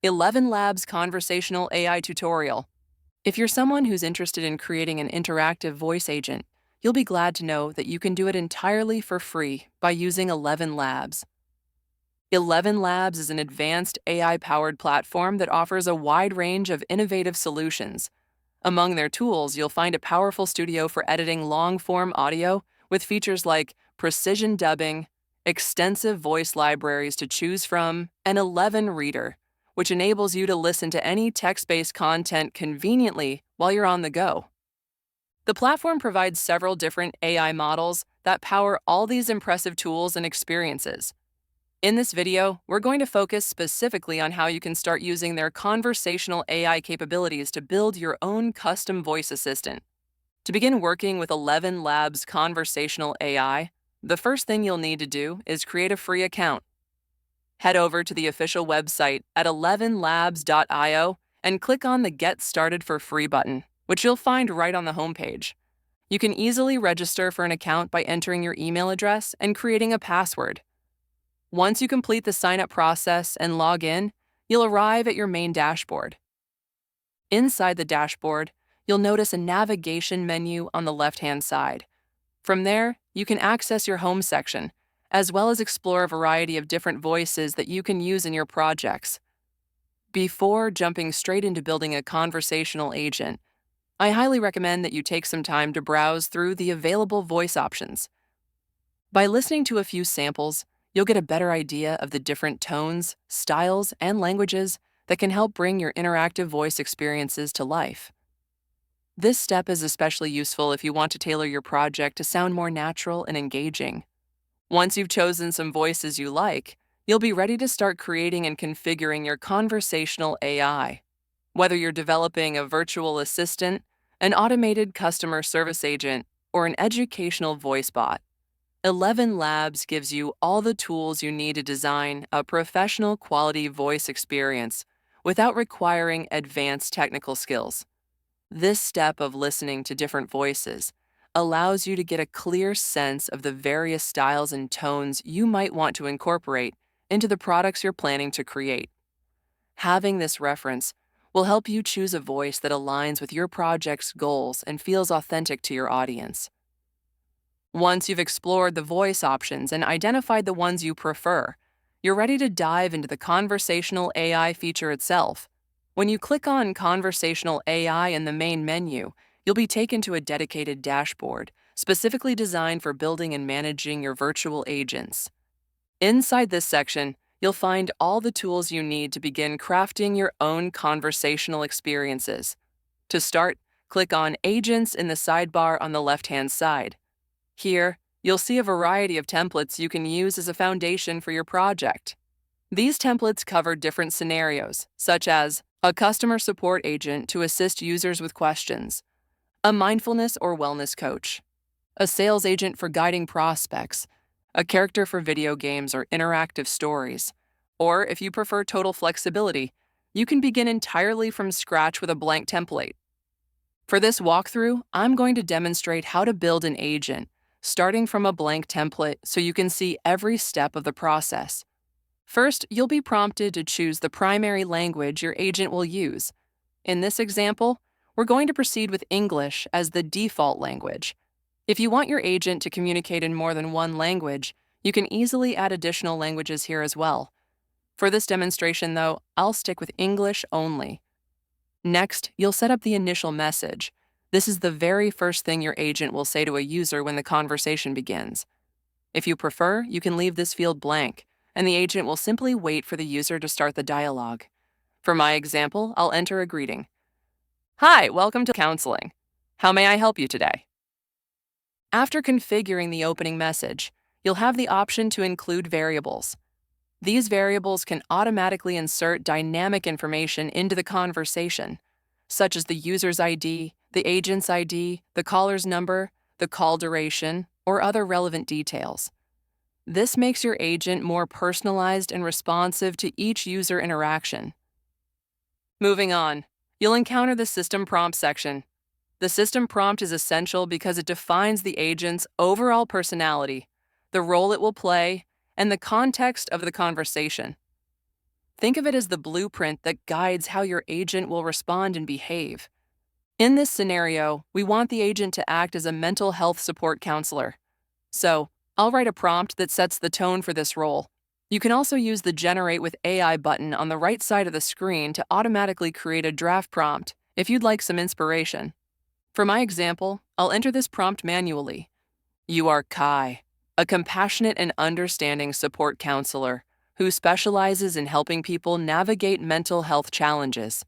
ElevenLabs Conversational AI Tutorial. If you're someone who's interested in creating an interactive voice agent, you'll be glad to know that you can do it entirely for free by using ElevenLabs. ElevenLabs is an advanced AI-powered platform that offers a wide range of innovative solutions. Among their tools, you'll find a powerful studio for editing long-form audio with features like precision dubbing, extensive voice libraries to choose from, and 11 Reader, which enables you to listen to any text-based content conveniently while you're on the go. The platform provides several different AI models that power all these impressive tools and experiences. In this video, we're going to focus specifically on how you can start using their conversational AI capabilities to build your own custom voice assistant. To begin working with ElevenLabs Conversational AI, the first thing you'll need to do is create a free account. Head over to the official website at ElevenLabs.io and click on the Get Started for Free button, which you'll find right on the homepage. You can easily register for an account by entering your email address and creating a password. Once you complete the sign-up process and log in, you'll arrive at your main dashboard. Inside the dashboard, you'll notice a navigation menu on the left-hand side. From there, you can access your home section, as well as explore a variety of different voices that you can use in your projects. Before jumping straight into building a conversational agent, I highly recommend that you take some time to browse through the available voice options. By listening to a few samples, you'll get a better idea of the different tones, styles, and languages that can help bring your interactive voice experiences to life. This step is especially useful if you want to tailor your project to sound more natural and engaging. Once you've chosen some voices you like, you'll be ready to start creating and configuring your conversational AI. Whether you're developing a virtual assistant, an automated customer service agent, or an educational voice bot, ElevenLabs gives you all the tools you need to design a professional quality voice experience without requiring advanced technical skills. This step of listening to different voices allows you to get a clear sense of the various styles and tones you might want to incorporate into the products you're planning to create. Having this reference will help you choose a voice that aligns with your project's goals and feels authentic to your audience. Once you've explored the voice options and identified the ones you prefer, you're ready to dive into the conversational AI feature itself. When you click on Conversational AI in the main menu, you'll be taken to a dedicated dashboard, specifically designed for building and managing your virtual agents. Inside this section, you'll find all the tools you need to begin crafting your own conversational experiences. To start, click on Agents in the sidebar on the left-hand side. Here, you'll see a variety of templates you can use as a foundation for your project. These templates cover different scenarios, such as a customer support agent to assist users with questions, a mindfulness or wellness coach, a sales agent for guiding prospects, a character for video games or interactive stories, or if you prefer total flexibility, you can begin entirely from scratch with a blank template. For this walkthrough, I'm going to demonstrate how to build an agent, starting from a blank template so you can see every step of the process. First, you'll be prompted to choose the primary language your agent will use. In this example, we're going to proceed with English as the default language. If you want your agent to communicate in more than one language, you can easily add additional languages here as well. For this demonstration, though, I'll stick with English only. Next, you'll set up the initial message. This is the very first thing your agent will say to a user when the conversation begins. If you prefer, you can leave this field blank, and the agent will simply wait for the user to start the dialogue. For my example, I'll enter a greeting. Hi, welcome to counseling. How may I help you today? After configuring the opening message, you'll have the option to include variables. These variables can automatically insert dynamic information into the conversation, such as the user's ID, the agent's ID, the caller's number, the call duration, or other relevant details. This makes your agent more personalized and responsive to each user interaction. Moving on, you'll encounter the System Prompt section. The System Prompt is essential because it defines the agent's overall personality, the role it will play, and the context of the conversation. Think of it as the blueprint that guides how your agent will respond and behave. In this scenario, we want the agent to act as a mental health support counselor. So, I'll write a prompt that sets the tone for this role. You can also use the Generate with AI button on the right side of the screen to automatically create a draft prompt if you'd like some inspiration. For my example, I'll enter this prompt manually. You are Kai, a compassionate and understanding support counselor who specializes in helping people navigate mental health challenges.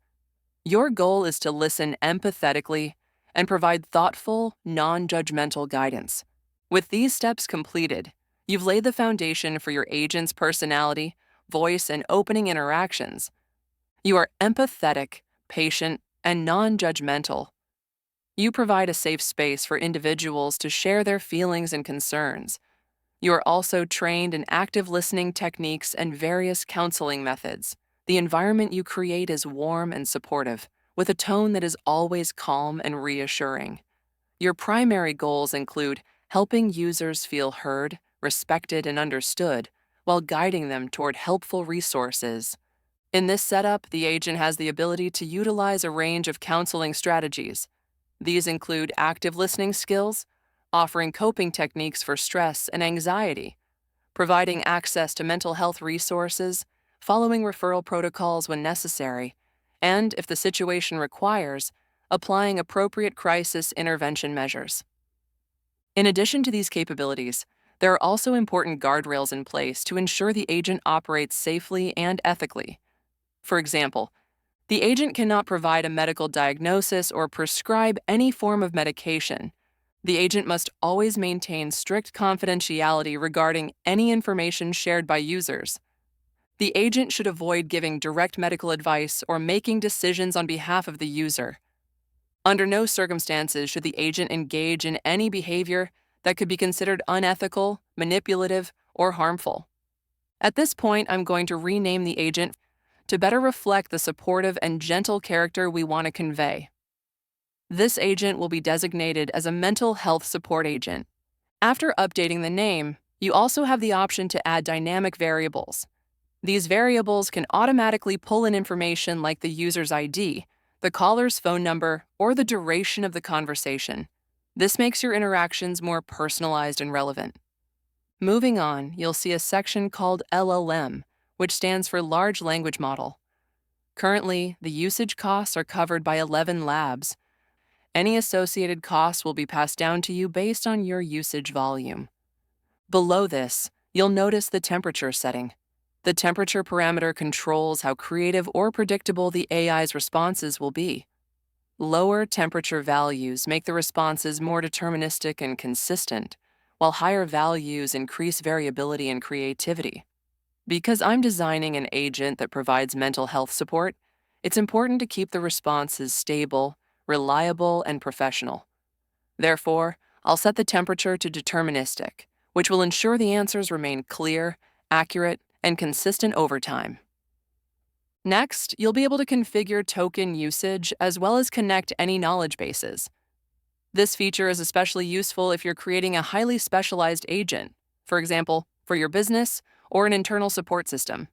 Your goal is to listen empathetically and provide thoughtful, non-judgmental guidance. With these steps completed, you've laid the foundation for your agent's personality, voice, and opening interactions. You are empathetic, patient, and non-judgmental. You provide a safe space for individuals to share their feelings and concerns. You are also trained in active listening techniques and various counseling methods. The environment you create is warm and supportive, with a tone that is always calm and reassuring. Your primary goals include helping users feel heard, respected, and understood, while guiding them toward helpful resources. In this setup, the agent has the ability to utilize a range of counseling strategies. These include active listening skills, offering coping techniques for stress and anxiety, providing access to mental health resources, following referral protocols when necessary, and, if the situation requires, applying appropriate crisis intervention measures. In addition to these capabilities, there are also important guardrails in place to ensure the agent operates safely and ethically. For example, the agent cannot provide a medical diagnosis or prescribe any form of medication. The agent must always maintain strict confidentiality regarding any information shared by users. The agent should avoid giving direct medical advice or making decisions on behalf of the user. Under no circumstances should the agent engage in any behavior that could be considered unethical, manipulative, or harmful. At this point, I'm going to rename the agent to better reflect the supportive and gentle character we want to convey. This agent will be designated as a mental health support agent. After updating the name, you also have the option to add dynamic variables. These variables can automatically pull in information like the user's ID, the caller's phone number, or the duration of the conversation. This makes your interactions more personalized and relevant. Moving on, you'll see a section called LLM, which stands for Large Language Model. Currently, the usage costs are covered by ElevenLabs. Any associated costs will be passed down to you based on your usage volume. Below this, you'll notice the temperature setting. The temperature parameter controls how creative or predictable the AI's responses will be. Lower temperature values make the responses more deterministic and consistent, while higher values increase variability and creativity. Because I'm designing an agent that provides mental health support, it's important to keep the responses stable, reliable, and professional. Therefore, I'll set the temperature to deterministic, which will ensure the answers remain clear, accurate, and consistent over time. Next, you'll be able to configure token usage as well as connect any knowledge bases. This feature is especially useful if you're creating a highly specialized agent, for example, for your business or an internal support system.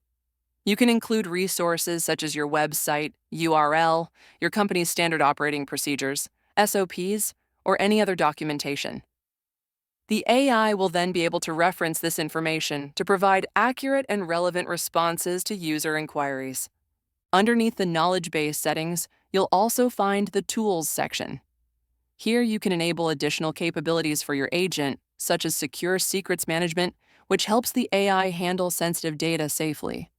You can include resources such as your website, URL, your company's standard operating procedures, SOPs, or any other documentation. The AI will then be able to reference this information to provide accurate and relevant responses to user inquiries. Underneath the knowledge base settings, you'll also find the Tools section. Here you can enable additional capabilities for your agent, such as secure secrets management, which helps the AI handle sensitive data safely.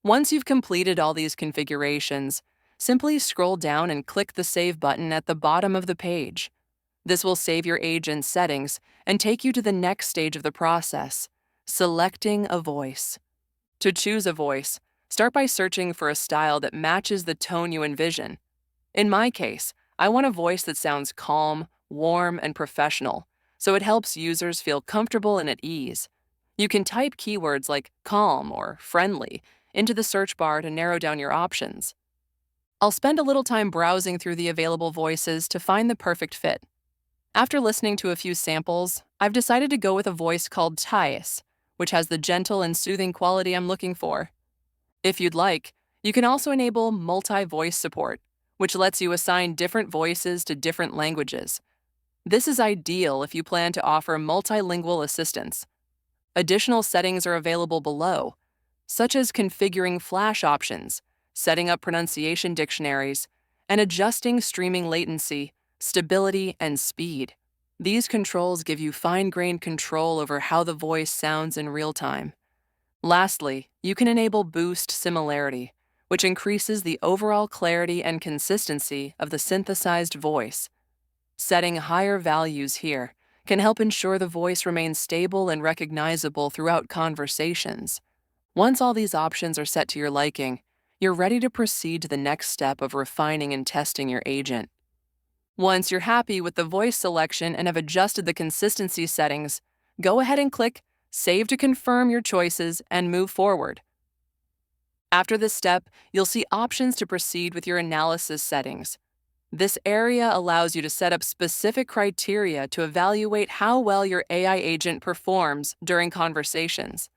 Once you've completed all these configurations, simply scroll down and click the Save button at the bottom of the page. This will save your agent's settings and take you to the next stage of the process, selecting a voice. To choose a voice, start by searching for a style that matches the tone you envision. In my case, I want a voice that sounds calm, warm, and professional, so it helps users feel comfortable and at ease. You can type keywords like calm or friendly into the search bar to narrow down your options. I'll spend a little time browsing through the available voices to find the perfect fit. After listening to a few samples, I've decided to go with a voice called Thais, which has the gentle and soothing quality I'm looking for. If you'd like, you can also enable multi-voice support, which lets you assign different voices to different languages. This is ideal if you plan to offer multilingual assistance. Additional settings are available below, such as configuring flash options, setting up pronunciation dictionaries, and adjusting streaming latency, stability, and speed. These controls give you fine-grained control over how the voice sounds in real time. Lastly, you can enable boost similarity, which increases the overall clarity and consistency of the synthesized voice. Setting higher values here can help ensure the voice remains stable and recognizable throughout conversations. Once all these options are set to your liking, you're ready to proceed to the next step of refining and testing your agent. Once you're happy with the voice selection and have adjusted the consistency settings, go ahead and click Save to confirm your choices and move forward. After this step, you'll see options to proceed with your analysis settings. This area allows you to set up specific criteria to evaluate how well your AI agent performs during conversations.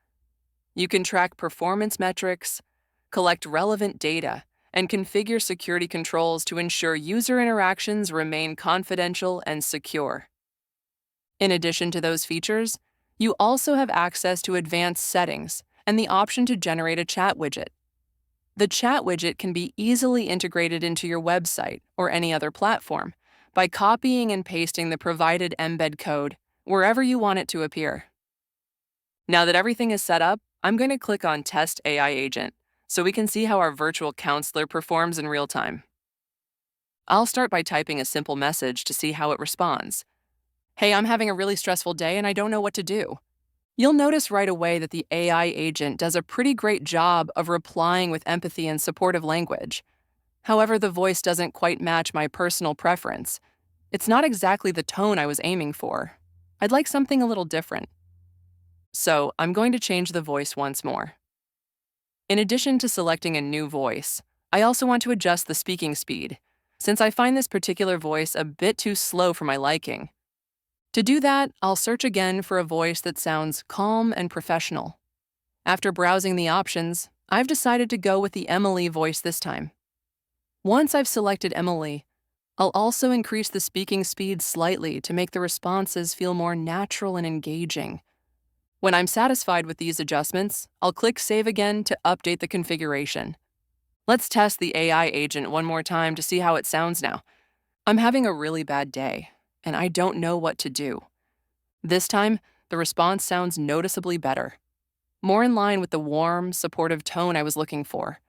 You can track performance metrics, collect relevant data, and configure security controls to ensure user interactions remain confidential and secure. In addition to those features, you also have access to advanced settings and the option to generate a chat widget. The chat widget can be easily integrated into your website or any other platform by copying and pasting the provided embed code wherever you want it to appear. Now that everything is set up, I'm going to click on Test AI Agent so we can see how our virtual counselor performs in real time. I'll start by typing a simple message to see how it responds. Hey, I'm having a really stressful day and I don't know what to do. You'll notice right away that the AI agent does a pretty great job of replying with empathy and supportive language. However, the voice doesn't quite match my personal preference. It's not exactly the tone I was aiming for. I'd like something a little different. So I'm going to change the voice once more. In addition to selecting a new voice, I also want to adjust the speaking speed, since I find this particular voice a bit too slow for my liking. To do that, I'll search again for a voice that sounds calm and professional. After browsing the options, I've decided to go with the Emily voice this time. Once I've selected Emily, I'll also increase the speaking speed slightly to make the responses feel more natural and engaging. When I'm satisfied with these adjustments, I'll click Save again to update the configuration. Let's test the AI agent one more time to see how it sounds now. I'm having a really bad day, and I don't know what to do. This time, the response sounds noticeably better, more in line with the warm, supportive tone I was looking for.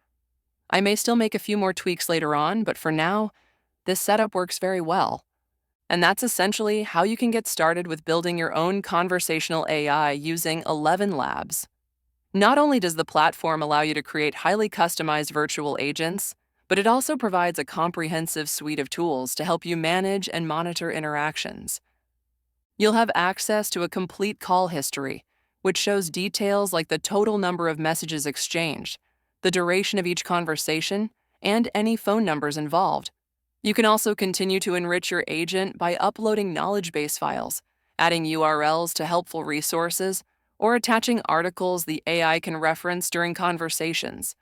I may still make a few more tweaks later on, but for now, this setup works very well. And that's essentially how you can get started with building your own conversational AI using ElevenLabs. Not only does the platform allow you to create highly customized virtual agents, but it also provides a comprehensive suite of tools to help you manage and monitor interactions. You'll have access to a complete call history, which shows details like the total number of messages exchanged, the duration of each conversation, and any phone numbers involved. You can also continue to enrich your agent by uploading knowledge base files, adding URLs to helpful resources, or attaching articles the AI can reference during conversations.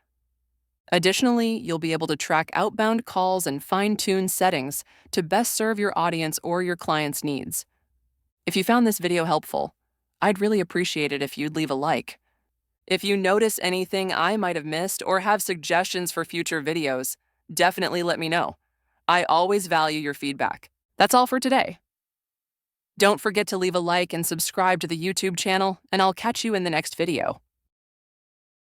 Additionally, you'll be able to track outbound calls and fine-tune settings to best serve your audience or your client's needs. If you found this video helpful, I'd really appreciate it if you'd leave a like. If you notice anything I might have missed or have suggestions for future videos, definitely let me know. I always value your feedback. That's all for today. Don't forget to leave a like and subscribe to the YouTube channel, and I'll catch you in the next video.